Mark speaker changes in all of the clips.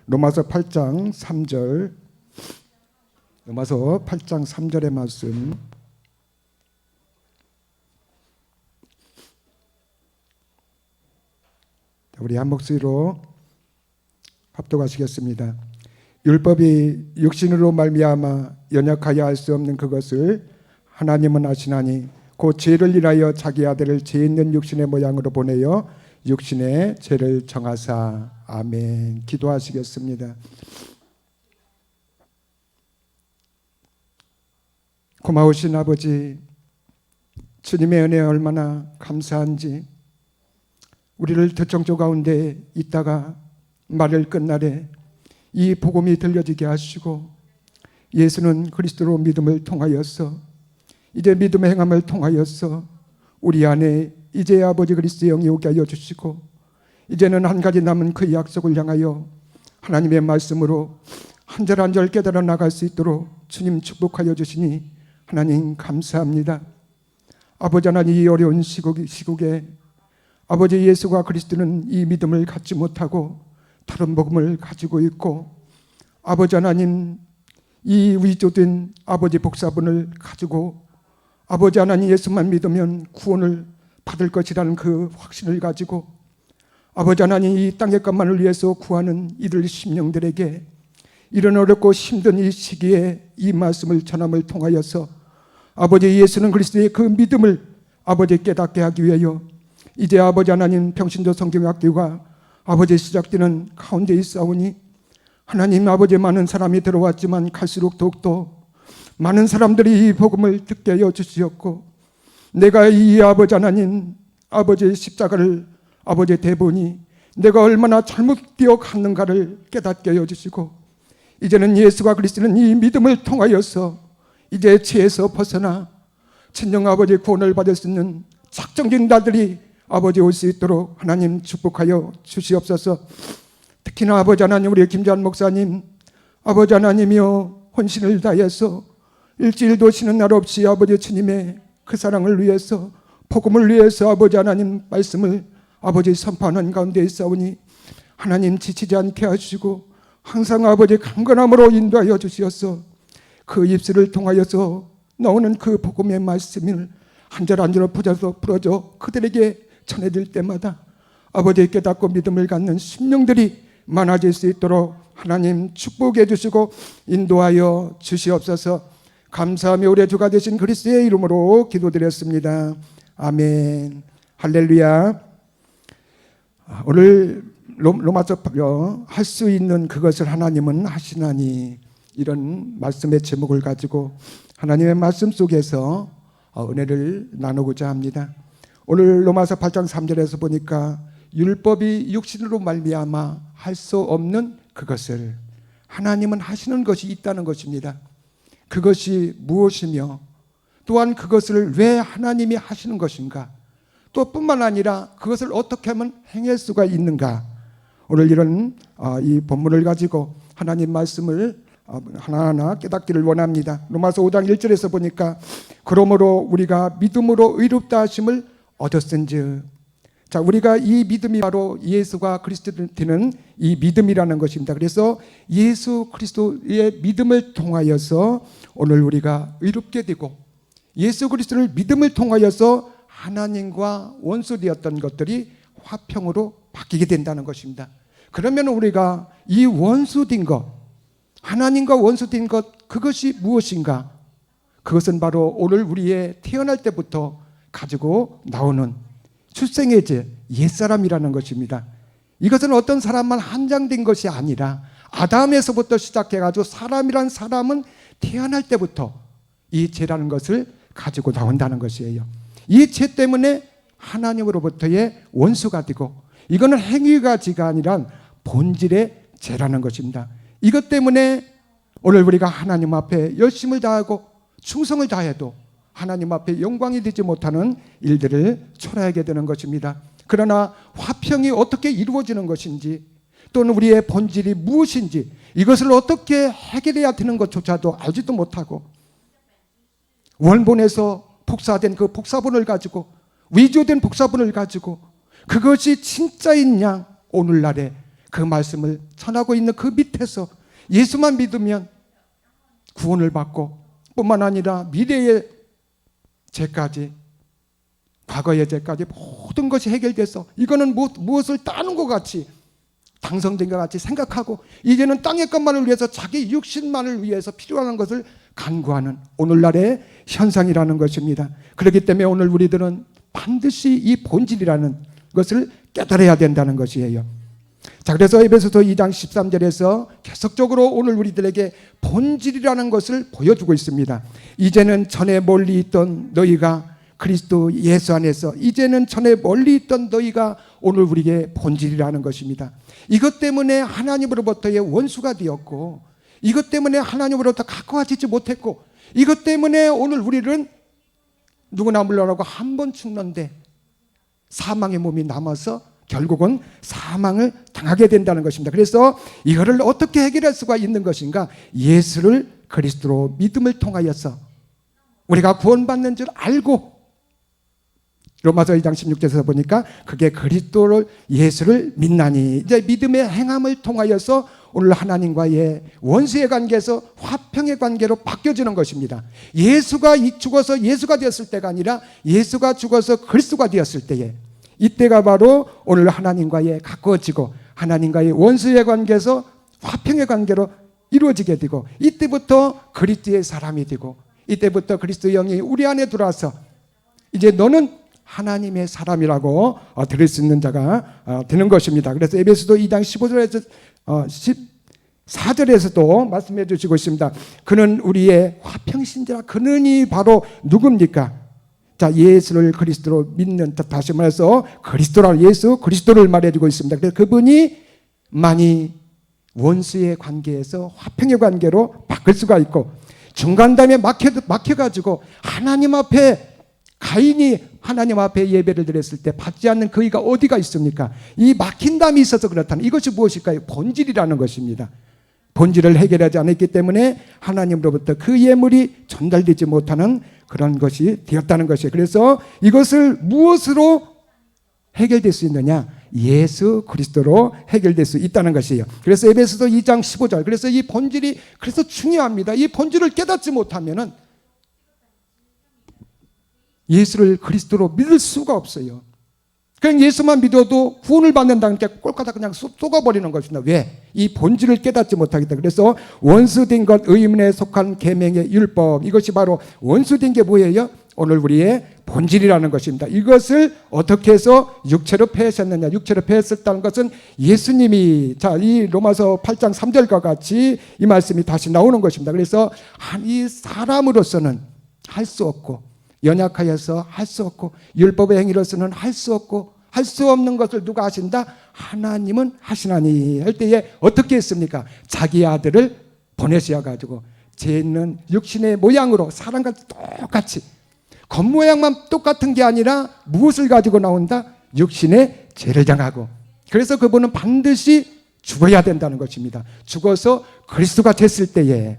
Speaker 1: 로마서 8장 3절, 로마서 8장 3절의 말씀. 우리 한 목소리로 합독하시겠습니다. 율법이 육신으로 말미암아 연약하여 할 수 없는 그것을 하나님은 아시나니 곧 죄를 인하여 자기 아들을 죄 있는 육신의 모양으로 보내어 육신의 죄를 정하사. 아멘. 기도하시겠습니다. 고마우신 아버지, 주님의 은혜에 얼마나 감사한지, 우리를 대청조 가운데 있다가 말을 끝날에 이 복음이 들려지게 하시고, 예수는 그리스도로 믿음을 통하여서, 이제 믿음의 행함을 통하여서 우리 안에 이제 아버지 그리스도의 영이 오게 하여 주시고, 이제는 한 가지 남은 그 약속을 향하여 하나님의 말씀으로 한 절 한 절 깨달아 나갈 수 있도록 주님 축복하여 주시니 하나님 감사합니다. 아버지 하나님, 이 어려운 시국에 아버지 예수가 그리스도는 이 믿음을 갖지 못하고 다른 복음을 가지고 있고, 아버지 하나님 이 위조된 아버지 복사본을 가지고 아버지 하나님 예수만 믿으면 구원을 받을 것이라는 그 확신을 가지고 아버지 하나님 이 땅의 것만을 위해서 구하는 이들 심령들에게 이런 어렵고 힘든 이 시기에 이 말씀을 전함을 통하여서 아버지 예수는 그리스도의 그 믿음을 아버지 깨닫게 하기 위하여 이제 아버지 하나님 평신도 성경학교가 아버지 시작되는 가운데 있사오니, 하나님 아버지 많은 사람이 들어왔지만 갈수록 더욱더 많은 사람들이 이 복음을 듣게 하여 주시었고, 내가 이 아버지 하나님 아버지의 십자가를 아버지의 대본이 내가 얼마나 잘못되어 갔는가를 깨닫게 하여 주시고, 이제는 예수가 그리스도는 이 믿음을 통하여서 이제 죄에서 벗어나 친정 아버지의 구원을 받을 수 있는 작정된 날들이 아버지 올 수 있도록 하나님 축복하여 주시옵소서. 특히나 아버지 하나님 우리 김재환 목사님 아버지 하나님이여 혼신을 다해서 일주일도 쉬는 날 없이 아버지 주님의 그 사랑을 위해서 복음을 위해서 아버지 하나님 말씀을 아버지 선포하는 가운데 있사오니 하나님 지치지 않게 하시고 항상 아버지 강건함으로 인도하여 주시어서 그 입술을 통하여서 나오는 그 복음의 말씀을 한 절 한 절 풀어져 그들에게 전해질 때마다 아버지의 깨닫고 믿음을 갖는 심령들이 많아질 수 있도록 하나님 축복해 주시고 인도하여 주시옵소서. 감사하며 우리의 주가 되신 그리스도의 이름으로 기도드렸습니다. 아멘. 할렐루야. 오늘 로마서 할 수 있는 그것을 하나님은 하시나니, 이런 말씀의 제목을 가지고 하나님의 말씀 속에서 은혜를 나누고자 합니다. 오늘 로마서 8장 3절에서 보니까 율법이 육신으로 말미암아 할 수 없는 그것을 하나님은 하시는 것이 있다는 것입니다. 그것이 무엇이며 또한 그것을 왜 하나님이 하시는 것인가, 또 뿐만 아니라 그것을 어떻게 하면 행할 수가 있는가, 오늘 이런 이 본문을 가지고 하나님 말씀을 하나하나 깨닫기를 원합니다. 로마서 5장 1절에서 보니까 그러므로 우리가 믿음으로 의롭다 하심을 얻었은즉, 자, 우리가 이 믿음이 바로 예수가 그리스도 되는 이 믿음이라는 것입니다. 그래서 예수 그리스도의 믿음을 통하여서 오늘 우리가 의롭게 되고, 예수 그리스도를 믿음을 통하여서 하나님과 원수되었던 것들이 화평으로 바뀌게 된다는 것입니다. 그러면 우리가 이 원수된 것, 하나님과 원수된 것, 그것이 무엇인가? 그것은 바로 오늘 우리의 태어날 때부터 가지고 나오는 출생의 죄, 옛사람이라는 것입니다. 이것은 어떤 사람만 한정된 것이 아니라 아담에서부터 시작해가지고 사람이란 사람은 태어날 때부터 이 죄라는 것을 가지고 나온다는 것이에요. 이 죄 때문에 하나님으로부터의 원수가 되고, 이거는 행위가지가 아니라 본질의 죄라는 것입니다. 이것 때문에 오늘 우리가 하나님 앞에 열심을 다하고 충성을 다해도 하나님 앞에 영광이 되지 못하는 일들을 초래하게 되는 것입니다. 그러나 화평이 어떻게 이루어지는 것인지, 또는 우리의 본질이 무엇인지, 이것을 어떻게 해결해야 되는 것조차도 알지도 못하고, 원본에서 복사된 그 복사본을 가지고, 위조된 복사본을 가지고 그것이 진짜인 양 오늘날에 그 말씀을 전하고 있는 그 밑에서 예수만 믿으면 구원을 받고 뿐만 아니라 미래의 죄까지, 과거의 죄까지 모든 것이 해결돼서 이거는 무엇을 따는 것 같이 당성된 것 같이 생각하고 이제는 땅의 것만을 위해서 자기 육신만을 위해서 필요한 것을 간구하는 오늘날의 현상이라는 것입니다. 그렇기 때문에 오늘 우리들은 반드시 이 본질이라는 것을 깨달아야 된다는 것이에요. 자, 그래서 에베소서 2장 13절에서 계속적으로 오늘 우리들에게 본질이라는 것을 보여주고 있습니다. 이제는 전에 멀리 있던 너희가 그리스도 예수 안에서, 이제는 전에 멀리 있던 너희가 오늘 우리에게 본질이라는 것입니다. 이것 때문에 하나님으로부터의 원수가 되었고, 이것 때문에 하나님으로부터 가까워지지 못했고, 이것 때문에 오늘 우리는 누구나 물러나고 한 번 죽는데 사망의 몸이 남아서 결국은 사망을 당하게 된다는 것입니다. 그래서 이거를 어떻게 해결할 수가 있는 것인가? 예수를 그리스도로 믿음을 통하여서 우리가 구원받는 줄 알고, 로마서 2장 16절에서 보니까 그게 그리스도를 예수를 믿나니, 이제 믿음의 행함을 통하여서 오늘 하나님과의 원수의 관계에서 화평의 관계로 바뀌어지는 것입니다. 예수가 죽어서 예수가 되었을 때가 아니라 예수가 죽어서 그리스도가 되었을 때에, 이때가 바로 오늘 하나님과의 가까워지고 하나님과의 원수의 관계에서 화평의 관계로 이루어지게 되고, 이때부터 그리스도의 사람이 되고, 이때부터 그리스도의 영이 우리 안에 들어와서 이제 너는 하나님의 사람이라고 들을 수 있는 자가 되는 것입니다. 그래서 에베소서 2장 15절에서 14절에서도 말씀해 주시고 있습니다. 그는 우리의 화평신자라. 그는이 바로 누굽니까? 자, 예수를 그리스도로 믿는, 다시 말해서 그리스도라, 예수 그리스도를 말해주고 있습니다. 그래서 그분이 많이 원수의 관계에서 화평의 관계로 바꿀 수가 있고, 중간담에 막혀가지고 하나님 앞에, 가인이 하나님 앞에 예배를 드렸을 때 받지 않는 그 의가 어디가 있습니까? 이 막힌 담이 있어서 그렇다는, 이것이 무엇일까요? 본질이라는 것입니다. 본질을 해결하지 않았기 때문에 하나님으로부터 그 예물이 전달되지 못하는 그런 것이 되었다는 것이에요. 그래서 이것을 무엇으로 해결될 수 있느냐? 예수 그리스도로 해결될 수 있다는 것이에요. 그래서 에베소서 2장 15절, 그래서 이 본질이 그래서 중요합니다. 이 본질을 깨닫지 못하면은 예수를 그리스도로 믿을 수가 없어요. 그냥 예수만 믿어도 구원을 받는다는 게 꼴까다 그냥 쏘가버리는 것입니다. 왜? 이 본질을 깨닫지 못하기 때문에. 그래서 원수된 것, 의문에 속한 계명의 율법, 이것이 바로 원수된 게 뭐예요? 오늘 우리의 본질이라는 것입니다. 이것을 어떻게 해서 육체로 패하셨느냐? 육체로 패했었다는 것은 예수님이, 자, 이 로마서 8장 3절과 같이 이 말씀이 다시 나오는 것입니다. 그래서 이 사람으로서는 할 수 없고, 연약하여서 할 수 없고, 율법의 행위로서는 할 수 없고, 할 수 없는 것을 누가 하신다? 하나님은 하시나니 할 때에 어떻게 했습니까? 자기 아들을 보내셔가지고 죄 있는 육신의 모양으로 사람과 똑같이, 겉모양만 똑같은 게 아니라 무엇을 가지고 나온다? 육신의 죄를 당하고, 그래서 그분은 반드시 죽어야 된다는 것입니다. 죽어서 그리스도가 됐을 때에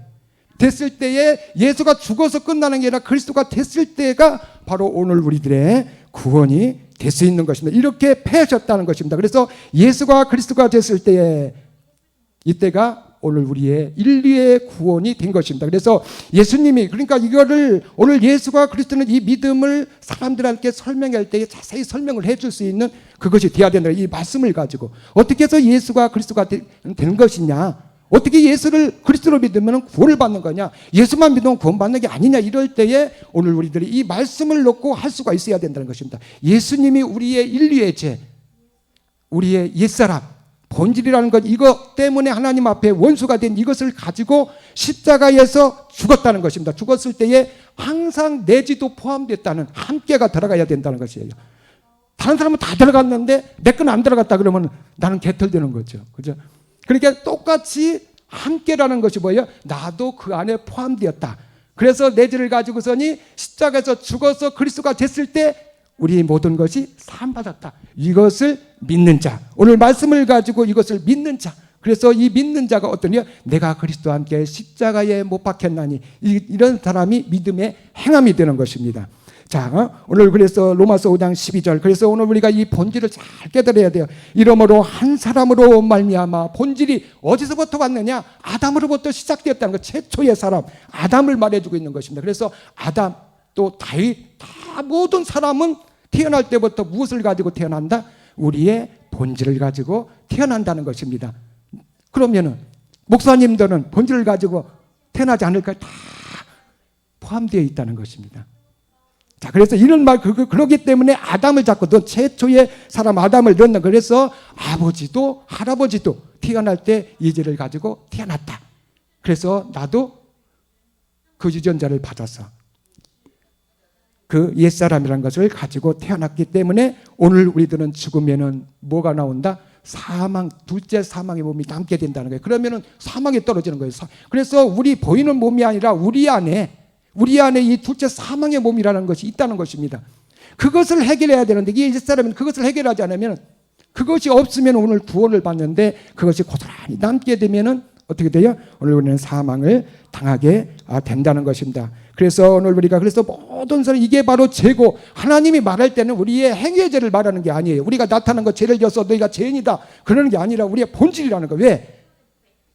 Speaker 1: 예수가 죽어서 끝나는 게 아니라 그리스도가 됐을 때가 바로 오늘 우리들의 구원이 될 수 있는 것입니다. 이렇게 패하셨다는 것입니다. 그래서 예수가 그리스도가 됐을 때에, 이때가 오늘 우리의 인류의 구원이 된 것입니다. 그래서 예수님이, 그러니까 이거를 오늘 예수가 그리스도는 이 믿음을 사람들한테 설명할 때에 자세히 설명을 해줄 수 있는 그것이 되어야 된다. 이 말씀을 가지고 어떻게 해서 예수가 그리스도가 된 것이냐, 어떻게 예수를 그리스도로 믿으면 구원을 받는 거냐, 예수만 믿으면 구원받는 게 아니냐, 이럴 때에 오늘 우리들이 이 말씀을 놓고 할 수가 있어야 된다는 것입니다. 예수님이 우리의 인류의 죄, 우리의 옛사람, 본질이라는 것, 이것 때문에 하나님 앞에 원수가 된 이것을 가지고 십자가에서 죽었다는 것입니다. 죽었을 때에 항상 내지도 포함됐다는, 함께가 들어가야 된다는 것이에요. 다른 사람은 다 들어갔는데 내 건 안 들어갔다 그러면 나는 개털되는 거죠. 그죠? 그러니까 똑같이 함께라는 것이 뭐예요? 나도 그 안에 포함되었다. 그래서 내 죄를 가지고서니 십자가에서 죽어서 그리스도가 됐을 때 우리 모든 것이 사함받았다. 이것을 믿는 자, 오늘 말씀을 가지고 이것을 믿는 자, 그래서 이 믿는 자가 어떠냐? 내가 그리스도와 함께 십자가에 못 박혔나니, 이런 사람이 믿음의 행함이 되는 것입니다. 자, 오늘 그래서 로마서 5장 12절. 그래서 오늘 우리가 이 본질을 잘 깨달아야 돼요. 이러므로 한 사람으로 말미암아, 본질이 어디서부터 왔느냐? 아담으로부터 시작되었다는 것. 최초의 사람 아담을 말해주고 있는 것입니다. 그래서 아담 또 다윗 다 모든 사람은 태어날 때부터 무엇을 가지고 태어난다? 우리의 본질을 가지고 태어난다는 것입니다. 그러면은 목사님들은 본질을 가지고 태어나지 않을까요? 다 포함되어 있다는 것입니다. 자, 그래서 이런 말, 그러기 때문에 아담을 잡고 넌 최초의 사람 아담을 넣는. 그래서 아버지도 할아버지도 태어날 때 이제를 가지고 태어났다. 그래서 나도 그 유전자를 받아서 그 옛사람이라는 것을 가지고 태어났기 때문에 오늘 우리들은 죽으면은 뭐가 나온다? 사망, 둘째 사망의 몸이 남게 된다는 거예요. 그러면은 사망에 떨어지는 거예요. 그래서 우리 보이는 몸이 아니라 우리 안에 이 둘째 사망의 몸이라는 것이 있다는 것입니다. 그것을 해결해야 되는데 이 옛사람은 그것을 해결하지 않으면, 그것이 없으면 오늘 구원을 받는데 그것이 고스란히 남게 되면은 어떻게 돼요? 오늘 우리는 사망을 당하게 된다는 것입니다. 그래서 오늘 우리가 그래서 모든 사람, 이게 바로 죄고, 하나님이 말할 때는 우리의 행위의 죄를 말하는 게 아니에요. 우리가 나타난 거 죄를 져서 너희가 죄인이다 그러는 게 아니라 우리의 본질이라는 거. 왜?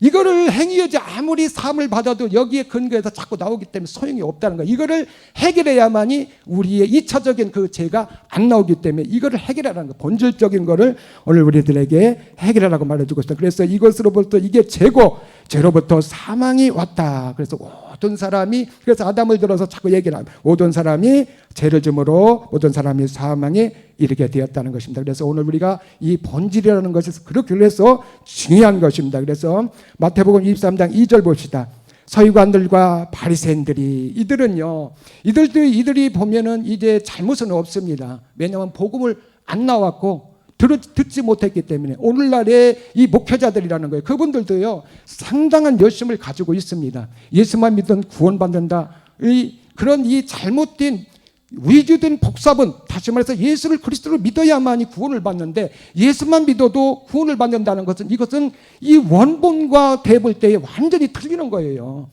Speaker 1: 이거를 행위의 죄 아무리 사함을 받아도 여기에 근거해서 자꾸 나오기 때문에 소용이 없다는 거예요. 이거를 해결해야만이 우리의 2차적인 그 죄가 안 나오기 때문에 이거를 해결하라는 거예요. 본질적인 거를 오늘 우리들에게 해결하라고 말해주고 있어요. 그래서 이것으로부터, 이게 죄고, 죄로부터 사망이 왔다. 그래서 모든 사람이, 그래서 아담을 들어서 자꾸 얘기를 하면 모든 사람이 죄를 지음으로 모든 사람이 사망에 이르게 되었다는 것입니다. 그래서 오늘 우리가 이 본질이라는 것이 그렇게 그래서 중요한 것입니다. 그래서 마태복음 23장 2절 봅시다. 서기관들과 바리새인들이, 이들이 보면은 이제 잘못은 없습니다. 왜냐하면 복음을 안 나왔고 듣지 못했기 때문에. 오늘날의 이 목회자들이라는 거예요. 그분들도요 상당한 열심을 가지고 있습니다. 예수만 믿으면 구원받는다. 그런 이 잘못된 위조된 복sab은, 다시 말해서 예수를 그리스도로 믿어야만이 구원을 받는데, 예수만 믿어도 구원을 받는다는 것은, 이것은 이 원본과 대볼 때에 완전히 틀리는 거예요.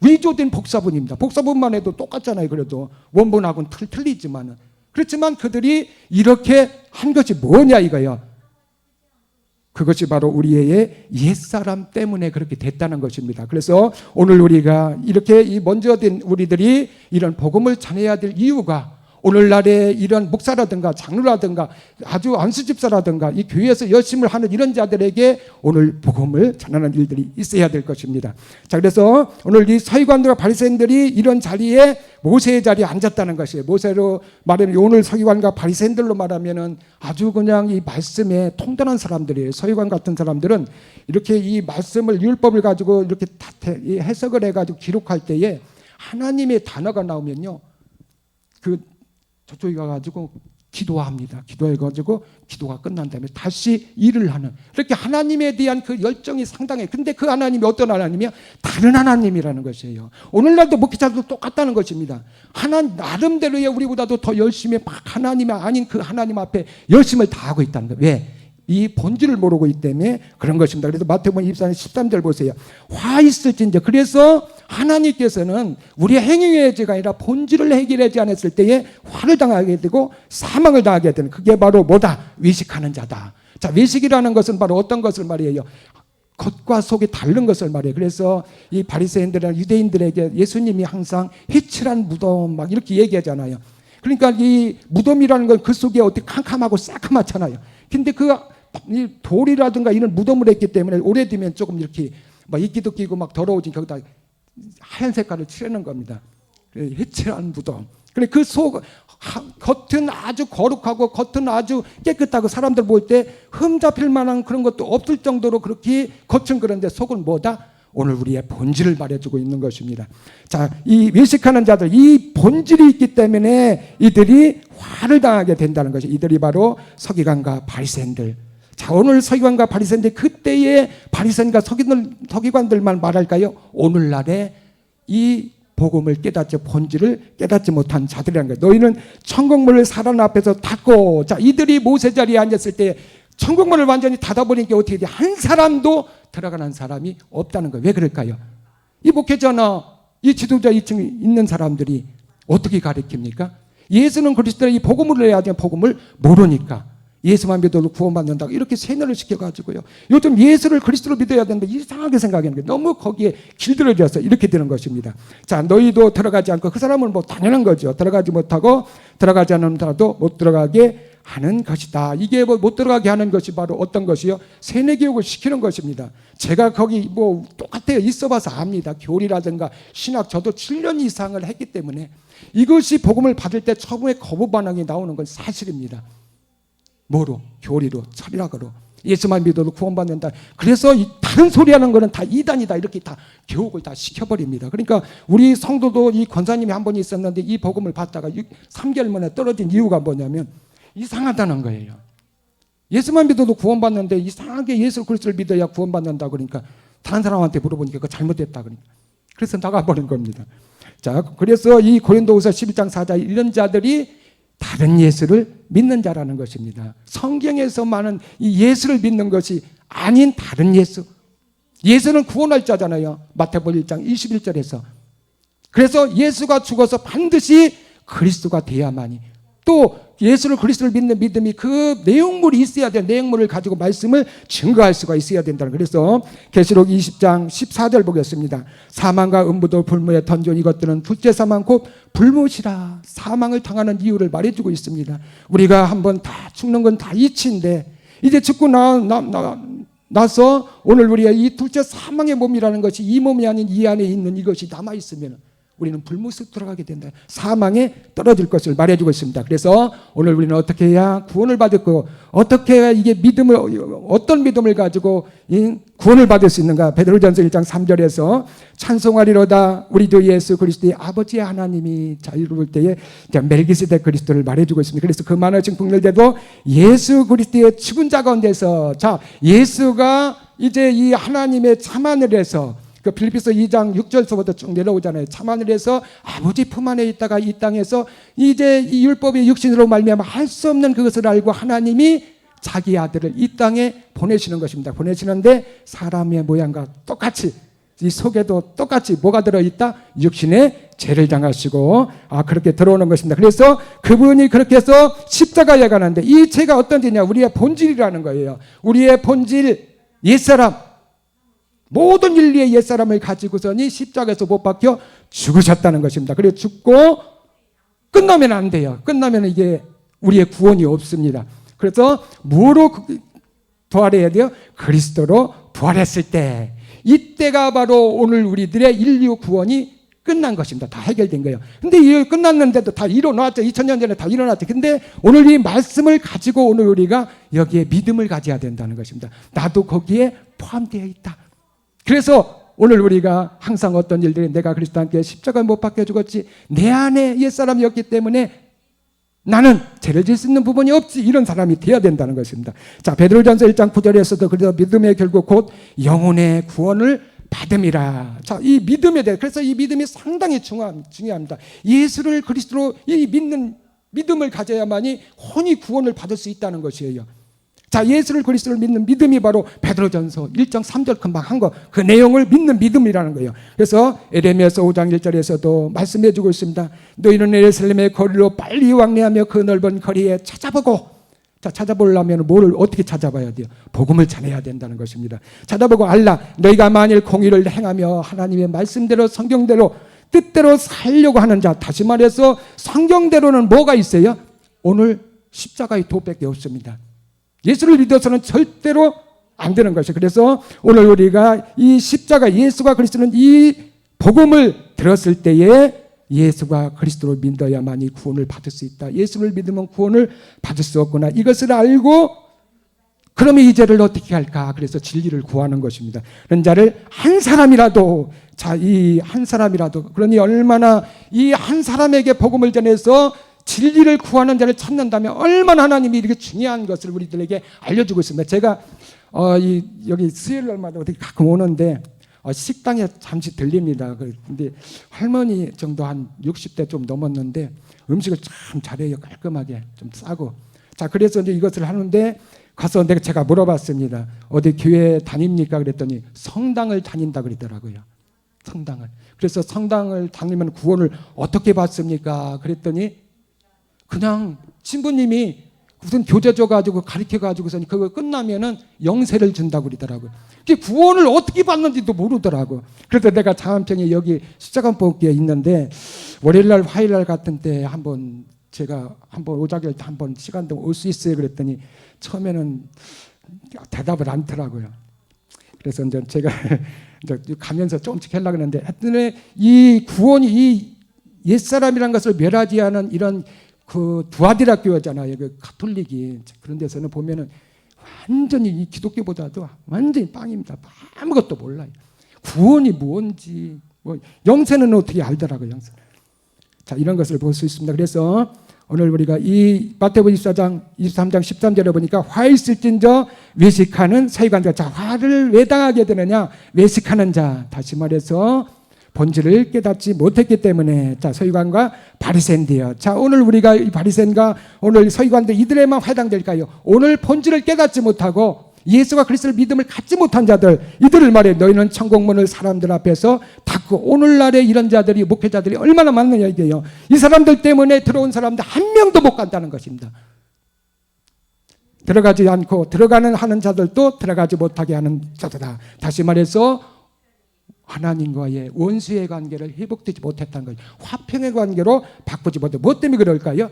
Speaker 1: 위조된 복사본입니다. 복사본만 해도 똑같잖아요. 그래도 원본하고는 틀리지만은. 그렇지만 그들이 이렇게 한 것이 뭐냐 이거예요. 그것이 바로 우리의 옛사람 때문에 그렇게 됐다는 것입니다. 그래서 오늘 우리가 이렇게 이 먼저 된 우리들이 이런 복음을 전해야 될 이유가, 오늘날의 이런 목사라든가 장로라든가 아주 안수집사라든가 이 교회에서 열심을 하는 이런 자들에게 오늘 복음을 전하는 일들이 있어야 될 것입니다. 자, 그래서 오늘 이 서기관들과 바리새인들이 이런 자리에, 모세의 자리에 앉았다는 것이에요. 모세로 말하면, 오늘 서기관과 바리새인들로 말하면은 아주 그냥 이 말씀에 통달한 사람들이에요. 서기관 같은 사람들은 이렇게 이 말씀을, 율법을 가지고 이렇게 해석을 해가지고 기록할 때에 하나님의 단어가 나오면요, 저쪽에 가가지고 기도합니다. 기도해가지고 기도가 끝난 다음에 다시 일을 하는, 이렇게 하나님에 대한 그 열정이 상당해요. 근데 그 하나님이 어떤 하나님이야? 다른 하나님이라는 것이에요. 오늘날도 목회자들도 똑같다는 것입니다. 나름대로의 우리보다도 더 열심히 막 하나님이 아닌 그 하나님 앞에 열심을 다하고 있다는 거예요. 왜? 이 본질을 모르고 있기 때문에 그런 것입니다. 그래서 마태복음 24장 13절 보세요. 화 있을진저. 그래서 하나님께서는 우리의 행위의 죄가 아니라 본질을 해결하지 않았을 때에 화를 당하게 되고 사망을 당하게 되는, 그게 바로 뭐다? 외식하는 자다. 자, 외식이라는 것은 바로 어떤 것을 말이에요? 겉과 속이 다른 것을 말해요. 그래서 이 바리새인들이나 유대인들에게 예수님이 항상 회칠한 무덤 막 이렇게 얘기하잖아요. 그러니까 이 무덤이라는 건 그 속에 어떻게 캄캄하고 새카맣잖아요. 근데 이 돌이라든가 이런 무덤을 했기 때문에 오래되면 조금 이렇게 막 이끼도 끼고 막 더러워진, 거기다 하얀 색깔을 칠하는 겁니다. 회칠한 무덤. 그래, 그 겉은 아주 거룩하고 겉은 아주 깨끗하고 사람들 볼 때 흠 잡힐 만한 그런 것도 없을 정도로 그렇게 겉은 그런데 속은 뭐다? 오늘 우리의 본질을 말해주고 있는 것입니다. 자, 이 외식하는 자들, 이 본질이 있기 때문에 이들이 화를 당하게 된다는 것이, 이들이 바로 서기관과 바리새인들. 자, 오늘 서기관과 바리새인들, 그때의 바리새인과 서기관들만 말할까요? 오늘날의 이 복음을 깨닫지, 본질을 깨닫지 못한 자들이라는 거예요. 너희는 천국문을 사람 앞에서 닫고, 자, 이들이 모세 자리에 앉았을 때 천국문을 완전히 닫아버리니까 어떻게 돼? 한 사람도 들어가는 사람이 없다는 거예요. 왜 그럴까요? 이 목회자나 이 지도자 2층에 있는 사람들이 어떻게 가르칩니까? 예수는 그리스도의 이 복음을 해야 되는 복음을 모르니까 예수만 믿어도 구원받는다고 이렇게 세뇌를 시켜가지고요. 요즘 예수를 그리스도로 믿어야 되는데 이상하게 생각하는 게 너무 거기에 길들여져서 이렇게 되는 것입니다. 자, 너희도 들어가지 않고 그 사람은 뭐 당연한 거죠. 들어가지 못하고 들어가지 않는다도 못 들어가게 하는 것이다. 이게 뭐 못 들어가게 하는 것이 바로 어떤 것이요? 세뇌 교육을 시키는 것입니다. 제가 거기 뭐 똑같아요. 있어봐서 압니다. 교리라든가 신학 저도 7년 이상을 했기 때문에 이것이 복음을 받을 때 처음에 거부 반응이 나오는 건 사실입니다. 뭐로? 교리로, 철학으로. 예수만 믿어도 구원받는다. 그래서 다른 소리 하는 거는 다 이단이다. 이렇게 다 교육을 다 시켜버립니다. 그러니까 우리 성도도 이 권사님이 한 번 있었는데 이 복음을 받다가 3개월 만에 떨어진 이유가 뭐냐면 이상하다는 거예요. 예수만 믿어도 구원받는데 이상하게 예수 그리스도를 믿어야 구원받는다 그러니까 다른 사람한테 물어보니까 그거 잘못됐다 그러니까 그래서 나가버린 겁니다. 자, 그래서 이 고린도후서 11장 4절 이런 자들이 다른 예수를 믿는 자라는 것입니다. 성경에서 말하는 이 예수를 믿는 것이 아닌 다른 예수. 예수는 구원할 자잖아요. 마태복음 1장 21절에서. 그래서 예수가 죽어서 반드시 그리스도가 돼야만이 또 예수를 그리스도를 믿는 믿음이 그 내용물이 있어야 돼. 내용물을 가지고 말씀을 증거할 수가 있어야 된다는. 그래서 계시록 20장 14절 보겠습니다. 사망과 음부도 불무에 던져 이것들은 둘째 사망 곧 불못이라. 사망을 당하는 이유를 말해주고 있습니다. 우리가 한번 다 죽는 건 다 이치인데 이제 죽고 나서 오늘 우리가 이 둘째 사망의 몸이라는 것이 이 몸이 아닌 이 안에 있는 이것이 남아있으면 우리는 불못으로 들어가게 된다. 사망에 떨어질 것을 말해주고 있습니다. 그래서 오늘 우리는 어떻게 해야 구원을 받을 거, 어떻게 해야 이게 믿음을, 어떤 믿음을 가지고 구원을 받을 수 있는가? 베드로전서 1장 3절에서 찬송하리로다 우리도 예수 그리스도의 아버지 하나님이 자유로울 때에 멜기세덱 그리스도를 말해주고 있습니다. 그래서 그 많으신 국률대도 예수 그리스도의 죽은 자 가운데서 자 예수가 이제 이 하나님의 참하늘에서 그 빌립보서 2장 6절서부터 쭉 내려오잖아요. 참하늘에서 아버지 품 안에 있다가 이 땅에서 이제 이 율법의 육신으로 말미암아 할 수 없는 그것을 알고 하나님이 자기 아들을 이 땅에 보내시는 것입니다. 보내시는데 사람의 모양과 똑같이 이 속에도 똑같이 뭐가 들어있다? 육신의 죄를 당하시고 그렇게 들어오는 것입니다. 그래서 그분이 그렇게 해서 십자가에 가는데 이 죄가 어떤 죄냐? 우리의 본질이라는 거예요. 우리의 본질 옛사람 모든 인류의 옛사람을 가지고서니 십자가에서 못 박혀 죽으셨다는 것입니다. 그래서 죽고 끝나면 안 돼요. 끝나면 이게 우리의 구원이 없습니다. 그래서 뭐로 부활해야 돼요? 그리스도로 부활했을 때 이때가 바로 오늘 우리들의 인류 구원이 끝난 것입니다. 다 해결된 거예요. 근데 이 끝났는데도 다 일어났죠. 2000년 전에 다 일어났죠. 근데 오늘 이 말씀을 가지고 오늘 우리가 여기에 믿음을 가져야 된다는 것입니다. 나도 거기에 포함되어 있다. 그래서 오늘 우리가 항상 어떤 일들이 내가 그리스도와 함께 십자가에 못 박혀 죽었지 내 안에 옛사람이었기 때문에 나는 죄를 질 수 있는 부분이 없지 이런 사람이 되어야 된다는 것입니다. 자, 베드로전서 1장 9절에서도 그래서 믿음의 결국 곧 영혼의 구원을 받음이라. 자, 이 믿음에 대해 그래서 이 믿음이 상당히 중요합니다. 예수를 그리스도로 이 믿는 믿음을 가져야만이 혼이 구원을 받을 수 있다는 것이에요. 자, 예수를 그리스도를 믿는 믿음이 바로 베드로전서 1장 3절 금방 한 거 그 내용을 믿는 믿음이라는 거예요. 그래서 에레미야서 5장 1절에서도 말씀해 주고 있습니다. 너희는 예루살렘의 거리로 빨리 왕래하며 그 넓은 거리에 찾아보고 자, 찾아보려면 뭐를 어떻게 찾아봐야 돼요? 복음을 전해야 된다는 것입니다. 찾아보고 알라 너희가 만일 공의를 행하며 하나님의 말씀대로 성경대로 뜻대로 살려고 하는 자 다시 말해서 성경대로는 뭐가 있어요? 오늘 십자가의 도밖에 없습니다. 예수를 믿어서는 절대로 안 되는 것이에요. 그래서 오늘 우리가 이 십자가 예수가 그리스도는 이 복음을 들었을 때에 예수가 그리스도를 믿어야만이 구원을 받을 수 있다. 예수를 믿으면 구원을 받을 수 없구나. 이것을 알고 그러면 이 죄를 어떻게 할까? 그래서 진리를 구하는 것입니다. 그런 자를 한 사람이라도 자, 이 한 사람이라도 그러니 얼마나 이 한 사람에게 복음을 전해서 진리를 구하는 자를 찾는다면 얼마나 하나님이 이렇게 중요한 것을 우리들에게 알려주고 있습니다. 제가 여기 수요일 날마다 어떻게 가끔 오는데 식당에 잠시 들립니다. 근데 할머니 정도 한 60대 좀 넘었는데 음식을 참 잘해요. 깔끔하게 좀 싸고. 자, 그래서 이제 이것을 하는데 가서 제가 물어봤습니다. 어디 교회 다닙니까? 그랬더니 성당을 다닌다 그러더라고요. 성당을. 그래서 성당을 다니면 구원을 어떻게 받습니까? 그랬더니 그냥 신부님이 무슨 교재 줘가지고 가르쳐가지고서 그거 끝나면은 영세를 준다고 그러더라고요. 그 구원을 어떻게 받는지도 모르더라고. 그래서 내가 장암평에 여기 십자가 뽑기에 있는데 월요일날 화요일날 같은 때 한번 제가 한번 오자길 한번 시간 되면 올 수 있어요 그랬더니 처음에는 대답을 안 하더라고요. 그래서 이제 제가 이제 가면서 조금씩 하려고 했는데 하여튼 이 구원이 이 옛사람이라는 것을 멸하지 않은 이런 그 두아디라 교회잖아요. 그 가톨릭이 그런 데서는 보면은 완전히 이 기독교보다도 완전히 빵입니다. 아무것도 몰라요. 구원이 뭔지 뭐 영세는 어떻게 알더라고요. 영세. 자, 이런 것을 볼 수 있습니다. 그래서 오늘 우리가 이 마태복음 24장 23장 13절에 보니까 화 있을진저 외식하는 서기관들. 자, 화를 왜 당하게 되느냐? 외식하는 자. 다시 말해서 본질을 깨닫지 못했기 때문에. 자, 서기관과 바리새인데요. 자, 오늘 우리가 이 바리새인과 오늘 서기관들 이들에만 해당될까요? 오늘 본질을 깨닫지 못하고 예수가 그리스도를 믿음을 갖지 못한 자들, 이들을 말해 너희는 천국문을 사람들 앞에서 닫고. 오늘날의 이런 자들이, 목회자들이 얼마나 많느냐 이게요. 이 사람들 때문에 들어온 사람들 한 명도 못 간다는 것입니다. 들어가지 않고 들어가는 하는 자들도 들어가지 못하게 하는 자들다. 다시 말해서 하나님과의 원수의 관계를 회복되지 못했다는 거예요. 화평의 관계로 바꾸지 못해. 뭐 때문에 그럴까요?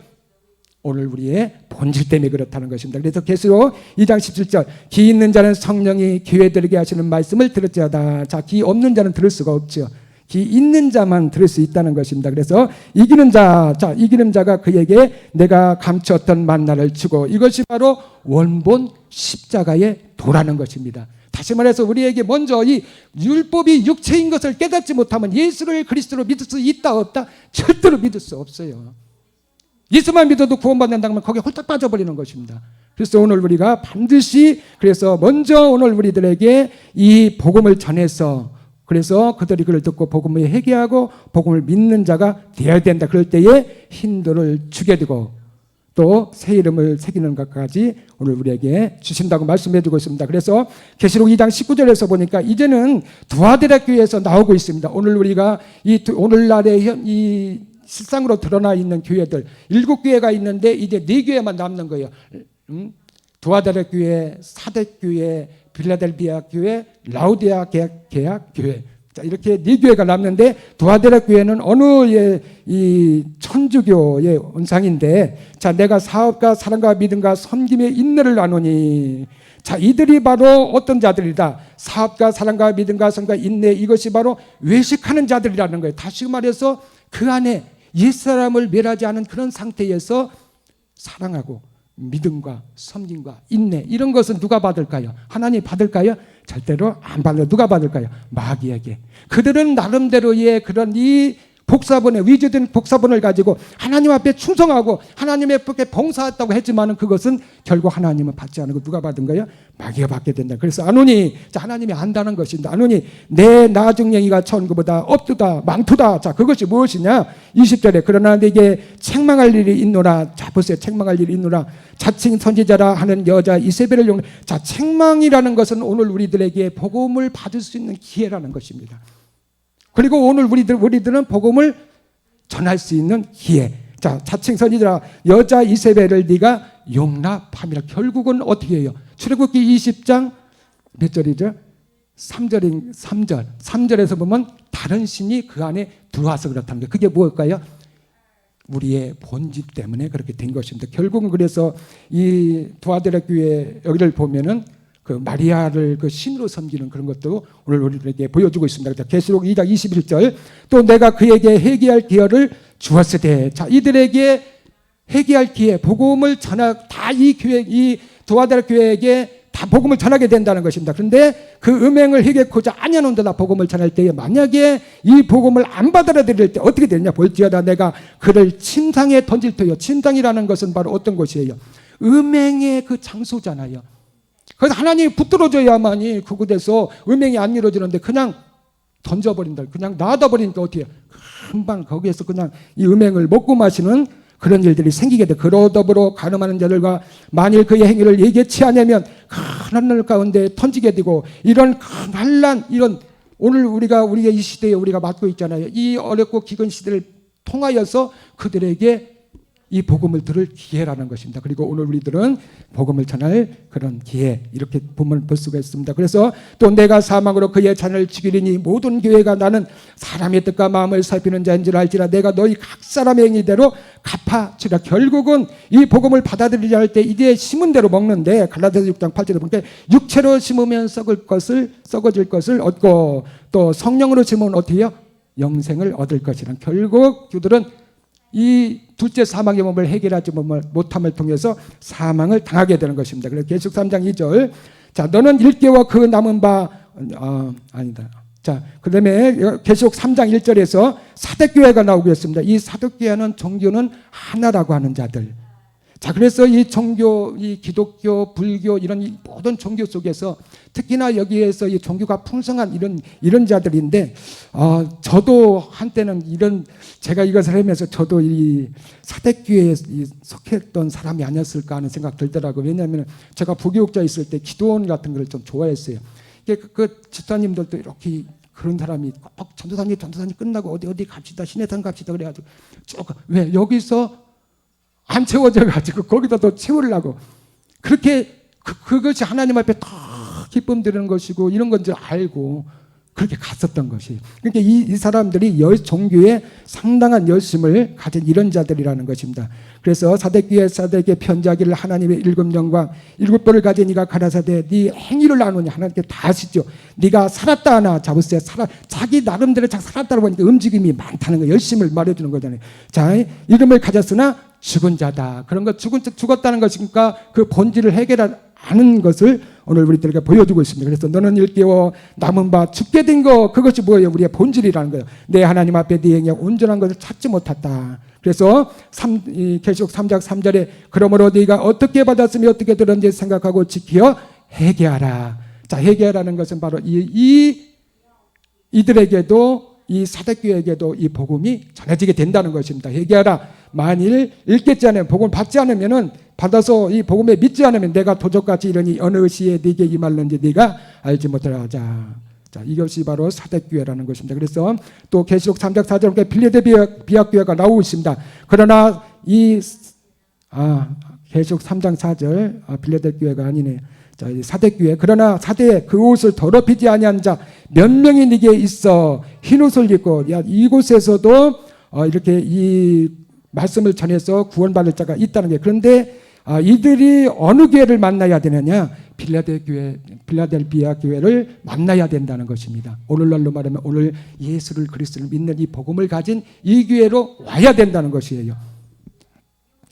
Speaker 1: 오늘 우리의 본질 때문에 그렇다는 것입니다. 그래서 계시록 2장 17절 기 있는 자는 성령이 교회들에게 하시는 말씀을 들을지어다. 자, 기 없는 자는 들을 수가 없죠. 기 있는 자만 들을 수 있다는 것입니다. 그래서 이기는 자, 자, 이기는 자가 그에게 내가 감추었던 만나를 주고. 이것이 바로 원본 십자가의 도라는 것입니다. 다시 말해서 우리에게 먼저 이 율법이 육체인 것을 깨닫지 못하면 예수를 그리스도로 믿을 수 있다 없다? 절대로 믿을 수 없어요. 예수만 믿어도 구원받는다면 거기에 홀딱 빠져버리는 것입니다. 그래서 오늘 우리가 반드시, 그래서 먼저 오늘 우리들에게 이 복음을 전해서, 그래서 그들이 그를 듣고 복음을 회개하고 복음을 믿는 자가 되어야 된다. 그럴 때에 힌도를 주게 되고 또 새 이름을 새기는 것까지 오늘 우리에게 주신다고 말씀해 주고 있습니다. 그래서 계시록 2장 19절에서 보니까 이제는 두아디라 교회에서 나오고 있습니다. 오늘 우리가 오늘날의 이 실상으로 드러나 있는 교회들 7교회가 있는데 이제 4교회만 남는 거예요. 두아디라 교회, 사뎃 교회, 빌라델비아 교회, 라우디아 계약 교회. 자, 이렇게 4교회가 남는데 두아디라 교회는 어느 이 천주교의 원상인데, 자, 내가 사업과 사랑과 믿음과 섬김의 인내를 나누니. 자, 이들이 바로 어떤 자들이다? 사업과 사랑과 믿음과 섬과 인내, 이것이 바로 외식하는 자들이라는 거예요. 다시 말해서 그 안에 옛사람을 멸하지 않은 그런 상태에서 사랑하고 믿음과 섬김과 인내, 이런 것은 누가 받을까요? 하나님이 받을까요? 절대로 안 받아요. 누가 받을까요? 마귀에게. 그들은 나름대로의 그런 이 복사본의 위조된 복사본을 가지고 하나님 앞에 충성하고 하나님 앞에 봉사했다고 했지만 그것은 결국 하나님은 받지 않고 누가 받은 거예요? 마귀가 받게 된다. 그래서 아노니, 자, 하나님이 안다는 것입니다. 아노니 내 나중령이가 천구보다 없도다 많도다. 자, 그것이 무엇이냐? 20절에 그러나 내게 책망할 일이 있노라. 자, 보세요. 책망할 일이 있노라. 자칭 선지자라 하는 여자 이세벨을 용. 자, 책망이라는 것은 오늘 우리들에게 복음을 받을 수 있는 기회라는 것입니다. 그리고 오늘 우리들은 복음을 전할 수 있는 기회. 자, 자칭 선지자라 여자 이세벨을 네가 용납함이라. 결국은 어떻게 해요? 출애굽기 20장 몇 절이죠? 3절. 3절에서 보면 다른 신이 그 안에 들어와서 그렇다는 거예요. 그게 무엇일까요? 우리의 본질 때문에 그렇게 된 것입니다. 결국은 그래서 이 두아디라 교회 여기를 보면은 그 마리아를 그 신으로 섬기는 그런 것도 오늘 우리들에게 보여주고 있습니다. 계시록 2장 21절 또 내가 그에게 회개할 기회를 주었으되. 자, 이들에게 회개할 기회, 복음을 전하, 다 이 교회, 이 두아디라 교회에게 다 복음을 전하게 된다는 것입니다. 그런데 그 음행을 회개코자 아니하는도다 복음을 전할 때에 만약에 이 복음을 안 받아들일 때 어떻게 되느냐? 볼지어다 내가 그를 침상에 던질 터요. 침상이라는 것은 바로 어떤 곳이에요? 음행의 그 장소잖아요. 그래서 하나님이 붙들어줘야만이 그곳에서 음행이 안 이루어지는데 그냥 던져버린다. 그냥 놔둬버리니까 어떻게 해요? 금방 거기에서 그냥 이 음행을 먹고 마시는 그런 일들이 생기게 돼. 그러더불어 간음하는 자들과 만일 그의 행위를 예기치 않으면 큰 하늘 가운데 던지게 되고. 이런 큰 환난, 이런 오늘 우리의 이 시대에 우리가 맞고 있잖아요. 이 어렵고 기근 시대를 통하여서 그들에게 이 복음을 들을 기회라는 것입니다. 그리고 오늘 우리들은 복음을 전할 그런 기회, 이렇게 보면 볼 수가 있습니다. 그래서 또 내가 사망으로 그의 잔을 죽이리니 모든 교회가 나는 사람의 뜻과 마음을 살피는 자인 줄 알지라 내가 너희 각 사람의 행위대로 갚아주라. 결국은 이 복음을 받아들이려 할 때 이제 심은 대로 먹는데, 갈라디아서 6장 8절에 보니까 육체로 심으면 썩어질 것을 얻고 또 성령으로 심으면 어떻게 해요? 영생을 얻을 것이란, 결국 그들은 이 둘째 사망의 몸을 해결하지 못함을 통해서 사망을 당하게 되는 것입니다. 그래서 계시록 3장 2절, 자 너는 일개와 그 남은 바 아니다. 자 그다음에 계시록 3장 1절에서 사대교회가 나오고 있습니다. 이 사대교회는 종교는 하나라고 하는 자들. 자 그래서 이 종교, 이 기독교, 불교 이런 이 모든 종교 속에서 특히나 여기에서 이 종교가 풍성한 이런 자들인데, 저도 한때는 제가 이것을 하면서 저도 이 사대교회에 속했던 사람이 아니었을까 하는 생각 들더라고요. 왜냐하면 제가 부교육자 있을 때 기도원 같은 걸 좀 좋아했어요. 그 집사님들도 이렇게 그런 사람이 꼭 전도사님 끝나고 어디 갑시다, 신해산 갑시다 그래가지고 쭉 왜 여기서 안 채워져 가지고 거기다 더 채우려고 그렇게 그것이 하나님 앞에 더 기쁨 드리는 것이고 이런 건 줄 알고 그렇게 갔었던 것이. 그러니까 이 사람들이 종교에 상당한 열심을 가진 이런 자들이라는 것입니다. 그래서 사대교회 편지하기를 하나님의 일곱 영광 일곱 도를 가진 이가 가라사대 네 행위를 나누니 하나님께 다 아시죠. 네가 살았다 하나 잡으세요. 자기 나름대로 살았다고 보니까 움직임이 많다는 거, 열심을 말해주는 거잖아요. 자, 이름을 가졌으나 죽은 자다. 그런 거 죽었다는 것이니까 그 본질을 해결하는 것을 오늘 우리들에게 보여주고 있습니다. 그래서 너는 일깨워 남은 바 죽게 된 거, 그것이 뭐예요? 우리의 본질이라는 거예요. 내 하나님 앞에 네 행위가 온전한 것을 찾지 못했다. 그래서 계시록 3장 3절에 그러므로 네가 어떻게 받았으며 어떻게 들었는지 생각하고 지켜 회개하라. 자, 회개하라는 것은 바로 이들에게도, 이 사대교회에게도 이 복음이 전해지게 된다는 것입니다. 회개하라. 만일 읽겠지 않으면, 복음을 받지 않으면은, 받아서 이 복음에 믿지 않으면 내가 도적같이 이러니 어느 시에 네게 임할는지 네가 알지 못하라. 자, 이것이 바로 사대교회라는 것입니다. 그래서 또 계시록 3장 4절에 빌레델비아 비약교회가 나오고 있습니다. 그러나 계시록 3장 4절 빌레델교회가 아니네. 자, 사대교회. 그러나 사대에 그 옷을 더럽히지 아니한 자 몇 명이 네게 있어 흰 옷을 입고, 이곳에서도 이렇게 이 말씀을 전해서 구원받을 자가 있다는 게. 그런데 이들이 어느 교회를 만나야 되느냐? 빌라델비아 교회를 만나야 된다는 것입니다. 오늘날로 말하면 오늘 예수를 그리스도를 믿는 이 복음을 가진 이 교회로 와야 된다는 것이에요.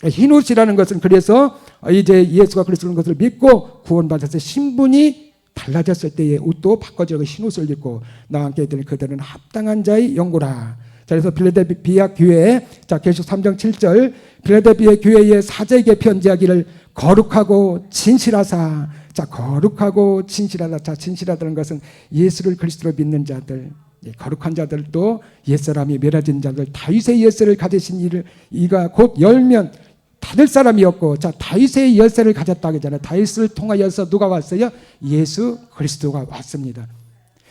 Speaker 1: 흰옷이라는 것은 그래서 이제 예수가 그리스도라는 것을 믿고 구원받아서 신분이 달라졌을 때의 옷도 바꿔주고 흰옷을 입고 나와 함께 있더니 그들은 합당한 자의 영고라. 자, 그래서 빌라델비아 교회, 자, 계시록 3장 7절, 빌라델비아 교회의 사제에게 편지하기를 거룩하고 진실하사. 자, 거룩하고 진실하다. 자, 진실하다는 것은 예수를 그리스도로 믿는 자들, 거룩한 자들도 옛사람이 멸하진 자들, 다윗의 열쇠를 가지신 이가 곧 열면 닫을 사람이었고, 자, 다윗의 열쇠를 가졌다고 하잖아요. 다윗을 통하여서 누가 왔어요? 예수 그리스도가 왔습니다.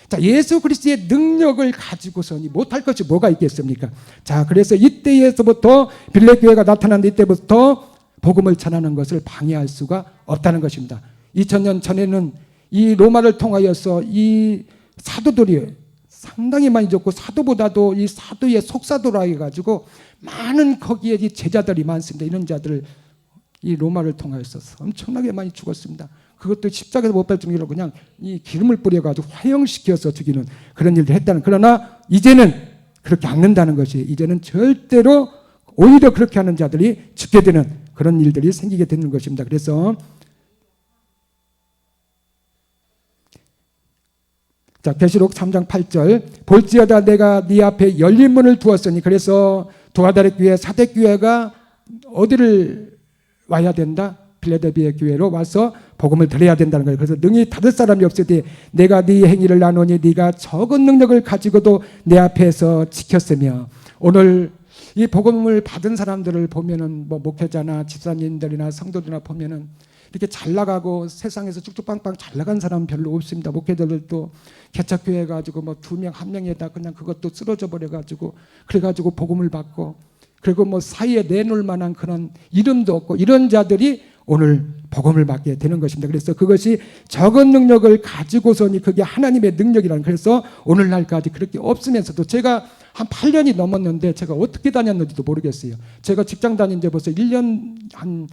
Speaker 1: 자, 예수 그리스도의 능력을 가지고서는 못할 것이 뭐가 있겠습니까? 자, 그래서 이때에서부터 빌레교회가 나타난 이때부터 복음을 전하는 것을 방해할 수가 없다는 것입니다. 2000년 전에는 이 로마를 통하여서 이 사도들이 상당히 많이 죽고, 사도보다도 이 사도의 속사도라 해가지고 많은 거기에 제자들이 많습니다. 이런 자들을 이 로마를 통하여서 엄청나게 많이 죽었습니다. 그것도 십자가에서 못 박히기로 그냥 이 기름을 뿌려가지고 화형시켜서 죽이는 그런 일을 했다는. 그러나 이제는 그렇게 않는다는 것이, 이제는 절대로 오히려 그렇게 하는 자들이 죽게 되는 그런 일들이 생기게 되는 것입니다. 그래서 자, 계시록 3장 8절, 볼지어다 내가 네 앞에 열린 문을 두었으니. 그래서 두아다리 교회, 사대교회가 어디를 와야 된다? 빌라델비아 교회로 와서 복음을 들어야 된다는 거예요. 그래서 능히 닫을 사람이 없을 때 내가 네 행위를 나누니 네가 적은 능력을 가지고도 내 앞에서 지켰으며. 오늘 이 복음을 받은 사람들을 보면은 목회자나 집사님들이나 성도들이나 보면은 이렇게 잘 나가고 세상에서 쭉쭉빵빵 잘 나간 사람 별로 없습니다. 목회자들도 개척교회 가지고 2명 1명에다 그냥 그것도 쓰러져 버려 가지고 그래 가지고 복음을 받고, 그리고 뭐 사이에 내놓을 만한 그런 이름도 없고 이런 자들이 오늘 복음을 받게 되는 것입니다. 그래서 그것이 적은 능력을 가지고서니 그게 하나님의 능력이라는, 그래서 오늘날까지 그렇게 없으면서도 제가 한 8년이 넘었는데 제가 어떻게 다녔는지도 모르겠어요. 제가 직장 다닌 지 벌써 1년 한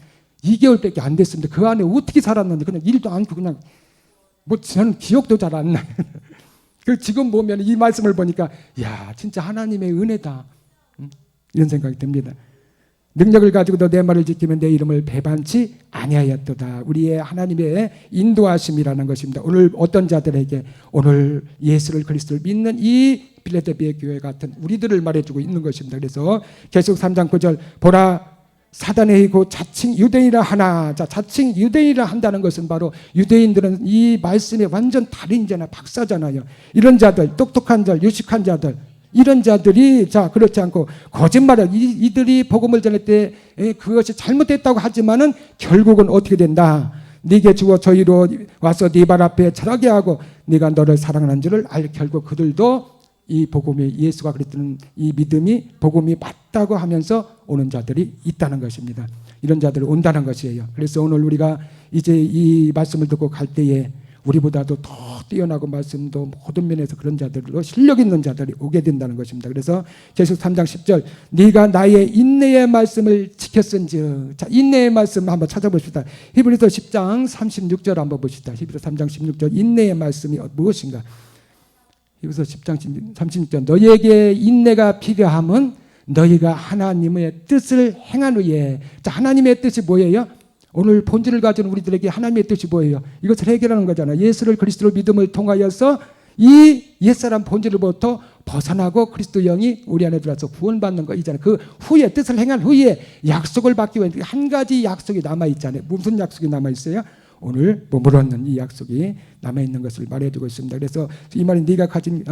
Speaker 1: 2개월밖에 안 됐습니다. 그 안에 어떻게 살았는지 그냥 일도 않고 그냥 뭐 저는 기억도 잘 안 나요. 그 지금 보면 이 말씀을 보니까 야 진짜 하나님의 은혜다 이런 생각이 듭니다. 능력을 가지고도 내 말을 지키면 내 이름을 배반치 아니하였도다. 우리의 하나님의 인도하심이라는 것입니다. 오늘 어떤 자들에게 오늘 예수를 그리스도를 믿는 이 필라델피아 교회 같은 우리들을 말해주고 있는 것입니다. 그래서 계속 3장 9절 보라 사단의 이고 자칭 유대인이라 하나. 자, 자칭 유대인이라 한다는 것은 바로 유대인들은 이 말씀에 완전 달인이잖아, 박사잖아요. 이런 자들, 똑똑한 자들, 유식한 자들, 이런 자들이 자 그렇지 않고 거짓말을 이들이 복음을 전할 때 그것이 잘못됐다고 하지만은 결국은 어떻게 된다? 네게 주어 저희로 와서 네 발 앞에 절하게 하고 네가 너를 사랑하는 줄을 알. 결국 그들도 이 복음이 예수가 그랬던 이 믿음이 복음이 맞다고 하면서 오는 자들이 있다는 것입니다. 이런 자들이 온다는 것이에요. 그래서 오늘 우리가 이제 이 말씀을 듣고 갈 때에 우리보다도 더 뛰어나고 말씀도 모든 면에서 그런 자들로 실력 있는 자들이 오게 된다는 것입니다. 그래서 계속 3장 10절 네가 나의 인내의 말씀을 지켰은즉. 자, 인내의 말씀 한번 찾아봅시다. 히브리서 10장 36절 한번 봅시다. 히브리서 3장 16절 인내의 말씀이 무엇인가? 히브리서 10장 36절 너희에게 인내가 필요함은 너희가 하나님의 뜻을 행한 후에. 자, 하나님의 뜻이 뭐예요? 오늘 본질을 가진 우리들에게 하나님의 뜻이 뭐예요? 이것을 해결하는 거잖아요. 예수를 그리스도로 믿음을 통하여서 이 옛사람 본질로부터 벗어나고 그리스도 영이 우리 안에 들어와서 구원받는 거 있잖아요. 그 후에 뜻을 행한 후에 약속을 받기 위해 한 가지 약속이 남아있잖아요. 무슨 약속이 남아있어요? 오늘 몸을 얻는 이 약속이 남아있는 것을 말해주고 있습니다. 그래서 이 말이 네가 가진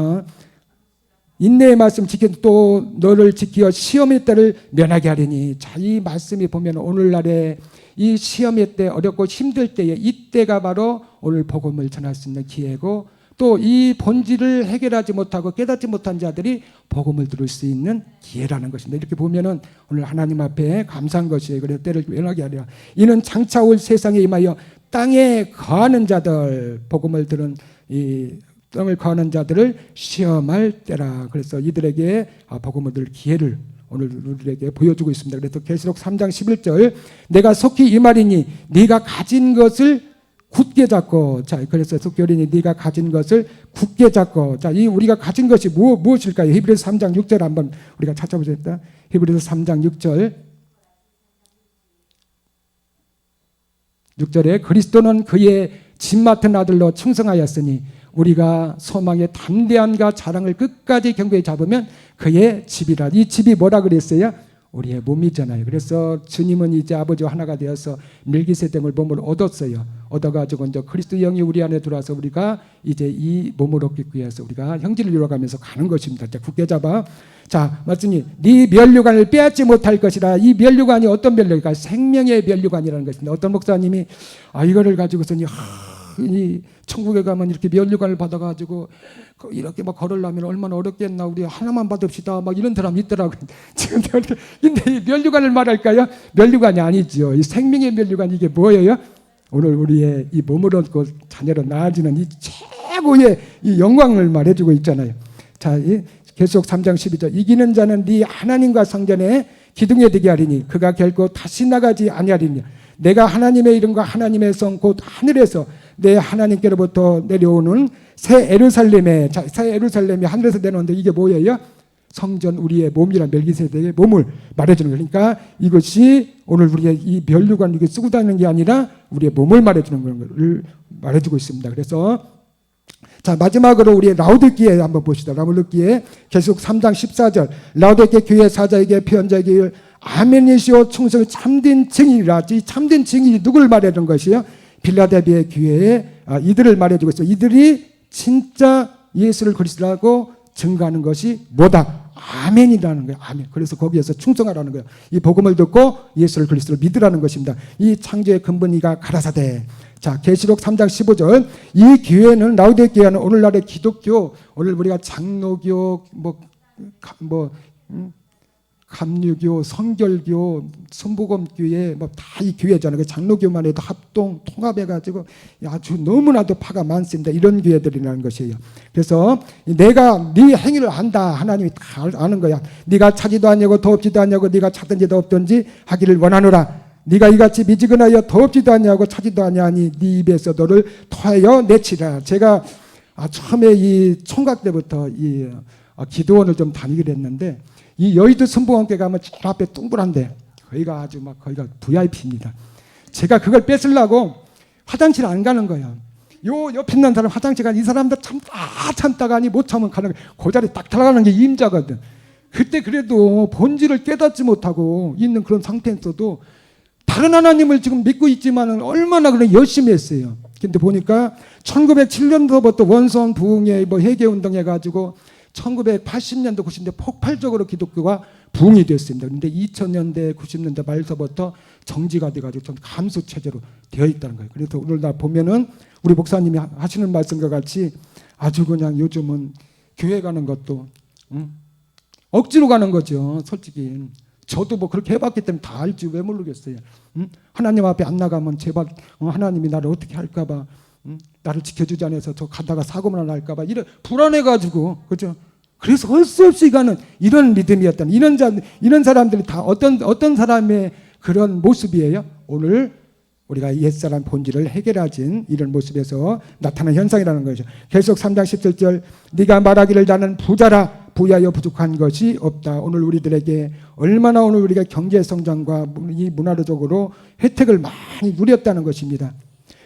Speaker 1: 인내의 말씀 지켜 또 너를 지키어 시험의 때를 면하게 하리니. 자, 이 말씀이 보면 오늘날에 이 시험의 때 어렵고 힘들 때에 이때가 바로 오늘 복음을 전할 수 있는 기회고 또 이 본질을 해결하지 못하고 깨닫지 못한 자들이 복음을 들을 수 있는 기회라는 것입니다. 이렇게 보면은 오늘 하나님 앞에 감사한 것이에요. 그래서 때를 면하게 하리라. 이는 장차 올 세상에 임하여 땅에 거하는 자들, 복음을 들은 이 땅을 거하는 자들을 시험할 때라. 그래서 이들에게 복음을 들을 기회를 오늘 우리에게 보여주고 있습니다. 그래서 계시록 3장 11절 내가 속히 이 말이니 네가 가진 것을 굳게 잡고. 자, 그래서 속결이니 네가 가진 것을 굳게 잡고. 자, 이 우리가 가진 것이 무엇일까요? 히브리서 3장 6절 한번 우리가 찾아보겠습니다. 히브리서 3장 6절에 그리스도는 그의 집 맡은 아들로 충성하였으니 우리가 소망의 담대함과 자랑을 끝까지 경고에 잡으면 그의 집이라. 이 집이 뭐라 그랬어요? 우리의 몸이잖아요. 그래서 주님은 이제 아버지와 하나가 되어서 멜기세덱을 몸을 얻었어요. 얻어가지고 이제 그리스도 영이 우리 안에 들어와서 우리가 이제 이 몸을 얻기 위해서 우리가 형질을 이뤄가면서 가는 것입니다. 자, 굳게 잡아. 자, 말씀이 네 면류관을 빼앗지 못할 것이라. 이 면류관이 어떤 면류관일까? 생명의 면류관이라는 것입니다. 어떤 목사님이 이거를 가지고서는 이 천국에 가면 이렇게 면류관을 받아가지고 이렇게 막 걸으려면 얼마나 어렵겠나, 우리 하나만 받읍시다 막 이런 사람이 있더라고요. 지금 근데 이 면류관을 말할까요? 면류관이 아니죠. 이 생명의 면류관 이게 뭐예요? 오늘 우리의 이 몸을 얻고 자녀로 나아지는 이 최고의 이 영광을 말해주고 있잖아요. 자, 계속 3장 12절 이기는 자는 네 하나님과 성전에 기둥에 되게 하리니 그가 결코 다시 나가지 아니하리니 내가 하나님의 이름과 하나님의 성 곧 하늘에서 내 하나님께로부터 내려오는 새 예루살렘에. 자, 새 예루살렘이 하늘에서 내려오는데 이게 뭐예요? 성전 우리의 몸이란 멜기세덱의 몸을 말해주는 거예요. 그러니까 이것이 오늘 우리가 이 면류관 이게 쓰고 다니는 게 아니라 우리의 몸을 말해주는 것을 말해주고 있습니다. 그래서 자, 마지막으로 우리 라오디게에 한번 봅시다. 라오디게에 계속 3장 14절 라오디게 교회 사자에게 편지하기를 아멘이시오 충성이 참된 증인이라. 이 참된 증인이 누구를 말해주는 것이요? 필라델피아 교회에 이들을 말해주고 있어요. 이들이 진짜 예수를 그리스도라고 증거하는 것이 뭐다? 아멘이라는 거예요. 아멘. 그래서 거기에서 충성하라는 거예요. 이 복음을 듣고 예수를 그리스도로 믿으라는 것입니다. 이 창조의 근본이가 가라사대. 자, 계시록 3장 15절 이 교회는 라오디게 교회는 오늘날의 기독교, 오늘 우리가 장로교 감리교, 성결교, 순복음교회 뭐 다 이 교회잖아요. 장로교만 해도 합동 통합해가지고 아주 너무나도 파가 많습니다. 이런 교회들이라는 것이에요. 그래서 내가 네 행위를 안다. 하나님이 다 아는 거야. 네가 차지도 않냐고 더없지도 않냐고 네가 차든지 더없든지 하기를 원하노라. 네가 이같이 미지근하여 더없지도 않냐고 차지도 않냐니 네 입에서 너를 토하여 내치라. 제가 처음에 이 총각 때부터 이 기도원을 좀 다니기로 했는데 이 여의도 순복음교회 가면 저 앞에 둥그란데 거기가 아주 막 거기가 VIP입니다. 제가 그걸 뺏으려고 화장실 안 가는 거예요. 요 옆에 있는 사람 화장실 가니 이 사람들 참다가니 못 참으면 가는 거예요. 그 자리 딱 들어가는 게 임자거든. 그때 그래도 본질을 깨닫지 못하고 있는 그런 상태에서도 다른 하나님을 지금 믿고 있지만 얼마나 그래 열심히 했어요. 근데 보니까 1907년도부터 원선 부흥회 뭐 회개운동 해가지고 1980년도 90년대 폭발적으로 기독교가 부흥이 됐습니다. 그런데 2000년대 90년대 말서부터 정지가 돼가지고 좀 감소 체제로 되어 있다는 거예요. 그래서 오늘날 보면은 우리 목사님이 하시는 말씀과 같이 아주 그냥 요즘은 교회 가는 것도 억지로 가는 거죠. 솔직히 저도 뭐 그렇게 해봤기 때문에 다 알지 왜 모르겠어요. 하나님 앞에 안 나가면 제발 하나님이 나를 어떻게 할까봐 나를 지켜주지 않아서 저 가다가 사고만 날까봐 이런 불안해가지고 그죠. 그래서 할 수 없이 가는 이런 믿음이었다는 이런 사람들이 다 어떤 사람의 그런 모습이에요. 오늘 우리가 옛사람 본질을 해결하진 이런 모습에서 나타난 현상이라는 거죠. 계속 3장 17절 네가 말하기를 나는 부자라 부유하여 부족한 것이 없다. 오늘 우리들에게 얼마나 오늘 우리가 경제 성장과 이 문화적으로 혜택을 많이 누렸다는 것입니다.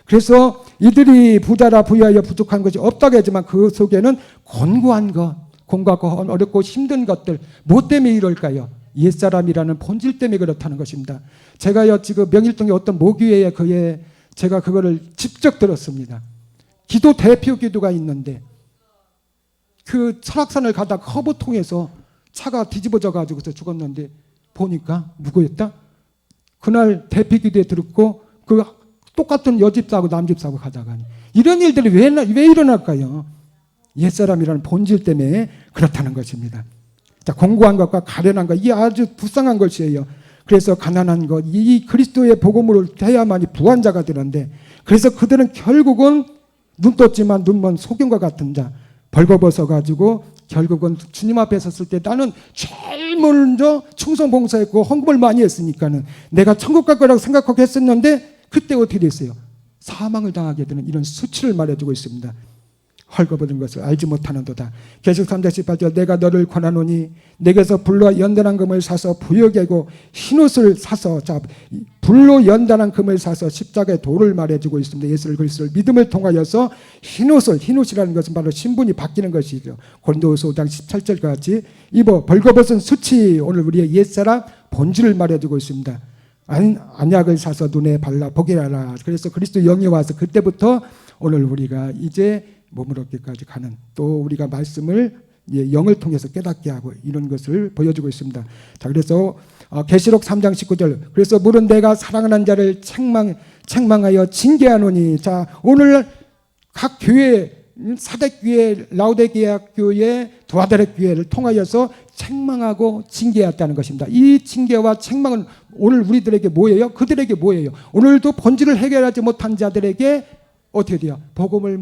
Speaker 1: 그래서 이들이 부자라 부유하여 부족한 것이 없다고 하지만 그 속에는 권고한 것, 공부하고 어렵고 힘든 것들 무엇 때문에 이럴까요? 옛사람이라는 본질 때문에 그렇다는 것입니다. 제가요 지금 명일동에 어떤 모교회에 제가 그거를 직접 들었습니다. 기도 대표 기도가 있는데 그 설악산을 가다가 허브통에서 차가 뒤집어져 가지고 죽었는데 보니까 누구였다? 그날 대표 기도에 들었고 그 똑같은 여집사하고 남집사하고 가다가 이런 일들이 왜 일어날까요? 옛사람이라는 본질 때문에 그렇다는 것입니다. 자, 공고한 것과 가련한 것, 이게 아주 불쌍한 것이에요. 그래서 가난한 것, 이 그리스도의 복음으로 해야만이 부한자가 되는데, 그래서 그들은 결국은 눈 떴지만 눈먼 소경과 같은 자, 벌거벗어 가지고 결국은 주님 앞에 섰을 때 나는 제일 먼저 충성봉사했고 헌금을 많이 했으니까는 내가 천국 갈 거라고 생각하고 했었는데 그때 어떻게 됐어요? 사망을 당하게 되는 이런 수치를 말해주고 있습니다. 헐거벗은 것을 알지 못하는도다. 계속 3장 18절 내가 너를 권하노니 내게서 불로 연단한 금을 사서 부역이고 흰옷을 사서 불로 연단한 금을 사서 십자가의 도를 말해주고 있습니다. 예수를 그리스도를 믿음을 통하여서 흰옷이라는 것은 바로 신분이 바뀌는 것이죠. 고린도후서 5장 17절 같이 입어 벌거벗은 수치 오늘 우리의 옛사람 본질을 말해주고 있습니다. 안약을 사서 눈에 발라 보게 하라. 그래서 그리스도 영이 와서 그때부터 오늘 우리가 이제 몸을 얻기까지 가는 또 우리가 말씀을 영을 통해서 깨닫게 하고 이런 것을 보여주고 있습니다. 자, 그래서 계시록 3장 19절 그래서 물은 내가 사랑하는 자를 책망하여 징계하노니 자 오늘 각 교회 사대교회 라우디게아 교회 두아데라 교회를 통하여서 책망하고 징계했다는 것입니다. 이 징계와 책망은 오늘 우리들에게 뭐예요? 그들에게 뭐예요? 오늘도 본질을 해결하지 못한 자들에게 어떻게 돼요? 복음을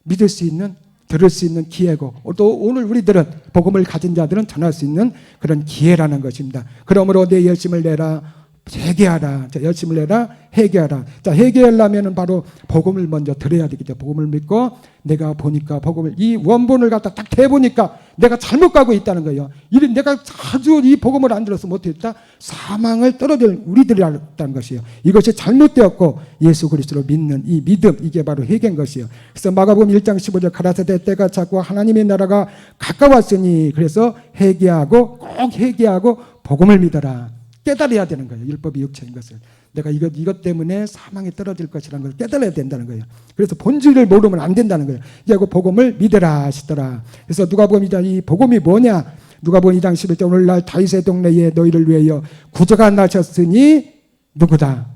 Speaker 1: 믿을 수 있는 들을 수 있는 기회고 또 오늘 우리들은 복음을 가진 자들은 전할 수 있는 그런 기회라는 것입니다. 그러므로 내 열심을 내라 회개하라. 자, 열심을 내라 회개하라. 자, 회개하려면 바로 복음을 먼저 들어야 되겠죠. 복음을 믿고 내가 보니까 복음을 이 원본을 갖다 딱 대보니까 내가 잘못 가고 있다는 거예요. 내가 자주 이 복음을 안 들어서 못했다. 사망을 떨어질 우리들이라는 것이에요. 이것이 잘못되었고 예수 그리스도를 믿는 이 믿음 이게 바로 회개인 것이에요. 그래서 마가복음 1장 15절 가라사대 때가 찼고 하나님의 나라가 가까웠으니 그래서 회개하고 꼭 회개하고 복음을 믿어라. 깨달아야 되는 거예요. 율법이 육체인 것을. 내가 이것 때문에 사망에 떨어질 것이라는 걸 깨달아야 된다는 거예요. 그래서 본질을 모르면 안 된다는 거예요. 이하고 복음을 믿으라 하시더라. 그래서 누가복음 2장 이 복음이 뭐냐? 누가복음 2장 11절 오늘날 다윗의 동네에 너희를 위하여 구주가 나셨으니 누구다?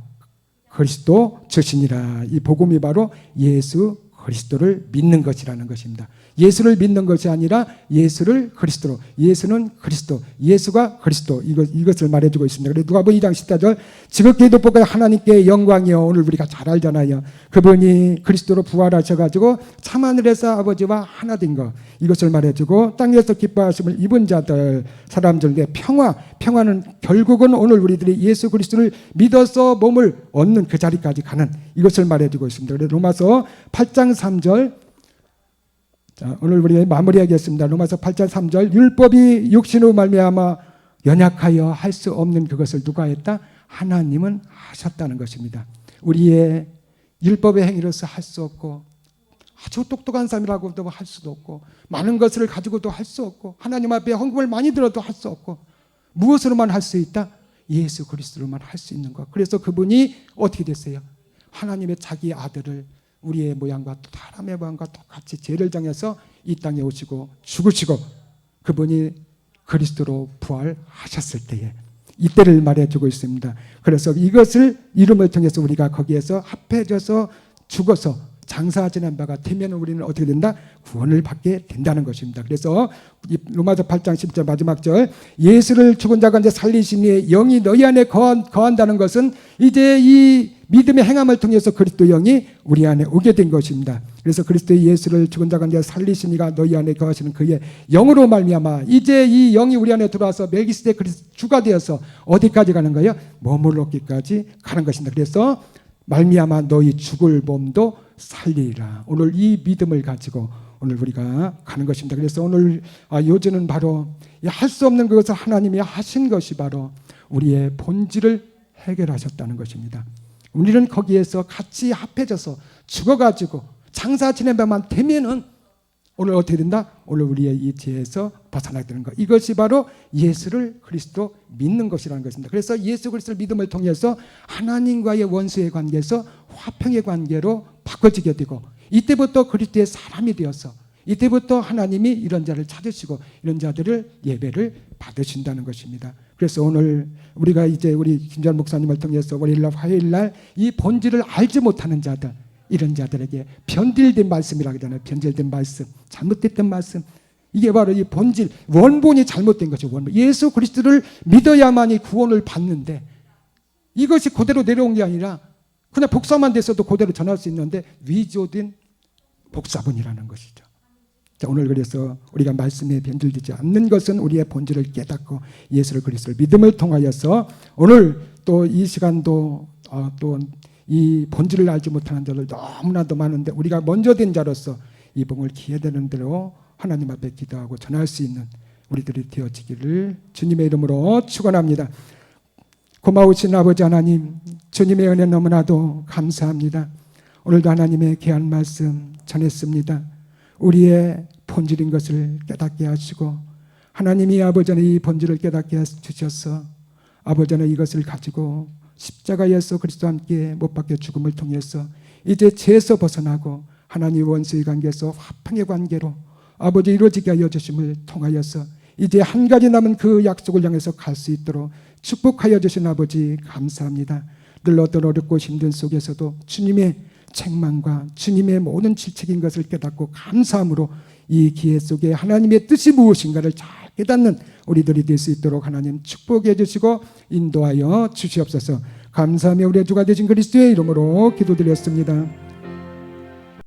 Speaker 1: 그리스도 주시니라. 이 복음이 바로 예수 그리스도를 믿는 것이라는 것입니다. 예수를 믿는 것이 아니라 예수를 그리스도로, 예수는 그리스도, 예수가 그리스도, 이것을 말해주고 있습니다. 그래서 누가복음 2장 14절 지극히 높고 하나님께 영광이요. 오늘 우리가 잘 알잖아요. 그분이 그리스도로 부활하셔가지고 참하늘에서 아버지와 하나 된 것, 이것을 말해주고 땅에서 기뻐하심을 입은 자들, 사람들에게 평화는 결국은 오늘 우리들이 예수 그리스도를 믿어서 몸을 얻는 그 자리까지 가는, 이것을 말해주고 있습니다. 그래서 로마서 8장 3절, 자, 오늘 우리 마무리하겠습니다. 로마서 8장 3절 율법이 육신으로 말미암아 연약하여 할 수 없는 그것을 누가 했다? 하나님은 하셨다는 것입니다. 우리의 율법의 행위로서 할 수 없고, 아주 똑똑한 사람이라고도 할 수도 없고, 많은 것을 가지고도 할 수 없고, 하나님 앞에 헌금을 많이 들어도 할 수 없고, 무엇으로만 할 수 있다? 예수 그리스도로만 할 수 있는 것. 그래서 그분이 어떻게 됐어요? 하나님의 자기 아들을 우리의 모양과 또 사람의 모양과 똑같이 죄를 정해서 이 땅에 오시고 죽으시고, 그분이 그리스도로 부활하셨을 때에 이때를 말해주고 있습니다. 그래서 이것을 이름을 통해서 우리가 거기에서 합해져서 죽어서 장사 지난 바가 되면 우리는 어떻게 된다? 구원을 받게 된다는 것입니다. 그래서 로마서 8장 10절 마지막 절 예수를 죽은 자 가운데 살리시니 영이 너희 안에 거한다는 것은 이제 이 믿음의 행함을 통해서 그리스도 영이 우리 안에 오게 된 것입니다. 그래서 그리스도의 예수를 죽은 자 가운데 살리시니가 너희 안에 거하시는 그의 영으로 말미암아 이제 이 영이 우리 안에 들어와서 멜기세덱 주가 되어서 어디까지 가는 거예요? 몸을 얻기까지 가는 것입니다. 그래서 말미암아 너희 죽을 몸도 살리리라. 오늘 이 믿음을 가지고 오늘 우리가 가는 것입니다. 그래서 오늘 요즘은 바로 할 수 없는 그것을 하나님이 하신 것이 바로 우리의 본질을 해결하셨다는 것입니다. 우리는 거기에서 같이 합해져서 죽어가지고 장사 지낸 바만 되면은 오늘 어떻게 된다? 오늘 우리의 이 죄에서 벗어나게 되는 것. 이것이 바로 예수를 그리스도 믿는 것이라는 것입니다. 그래서 예수 그리스도를 믿음을 통해서 하나님과의 원수의 관계에서 화평의 관계로 바꿔지게 되고, 이때부터 그리스도의 사람이 되어서 이때부터 하나님이 이런 자를 찾으시고 이런 자들을 예배를 받으신다는 것입니다. 그래서 오늘 우리가 이제 우리 김전 목사님을 통해서 월요일날 화요일날 이 본질을 알지 못하는 자들, 이런 자들에게 변질된 말씀이라고 하잖아요. 변질된 말씀, 잘못됐던 말씀, 이게 바로 이 본질, 원본이 잘못된 거죠. 원본. 예수 그리스도를 믿어야만이 구원을 받는데 이것이 그대로 내려온 게 아니라 그냥 복사만 돼서도 그대로 전할 수 있는데 위조된 복사본이라는 것이죠. 자, 오늘 그래서 우리가 말씀에 변질되지 않는 것은 우리의 본질을 깨닫고 예수 그리스도를 믿음을 통하여서 오늘 또 이 시간도 또 이 본질을 알지 못하는 자들 너무나도 많은데 우리가 먼저 된 자로서 이 복음을 기회되는 대로 하나님 앞에 기도하고 전할 수 있는 우리들이 되어지기를 주님의 이름으로 축원합니다. 고마우신 아버지 하나님, 주님의 은혜 너무나도 감사합니다. 오늘도 하나님의 귀한 말씀 전했습니다. 우리의 본질인 것을 깨닫게 하시고 하나님이 아버지는 이 본질을 깨닫게 주셔서 아버지는 이것을 가지고 십자가 예수 그리스도와 함께 못 박혀 죽음을 통해서 이제 죄에서 벗어나고 하나님 원수의 관계에서 화평의 관계로 아버지 이루어지게 하여 주심을 통하여서 이제 한 가지 남은 그 약속을 향해서 갈 수 있도록 축복하여 주신 아버지 감사합니다. 늘 어떤 어렵고 힘든 속에서도 주님의 책망과 주님의 모든 질책인 것을 깨닫고 감사함으로 이 기회 속에 하나님의 뜻이 무엇인가를 잘 깨닫는 우리들이 될 수 있도록 하나님 축복해 주시고 인도하여 주시옵소서. 감사하며 우리의 주가 되신 그리스도의 이름으로 기도드렸습니다.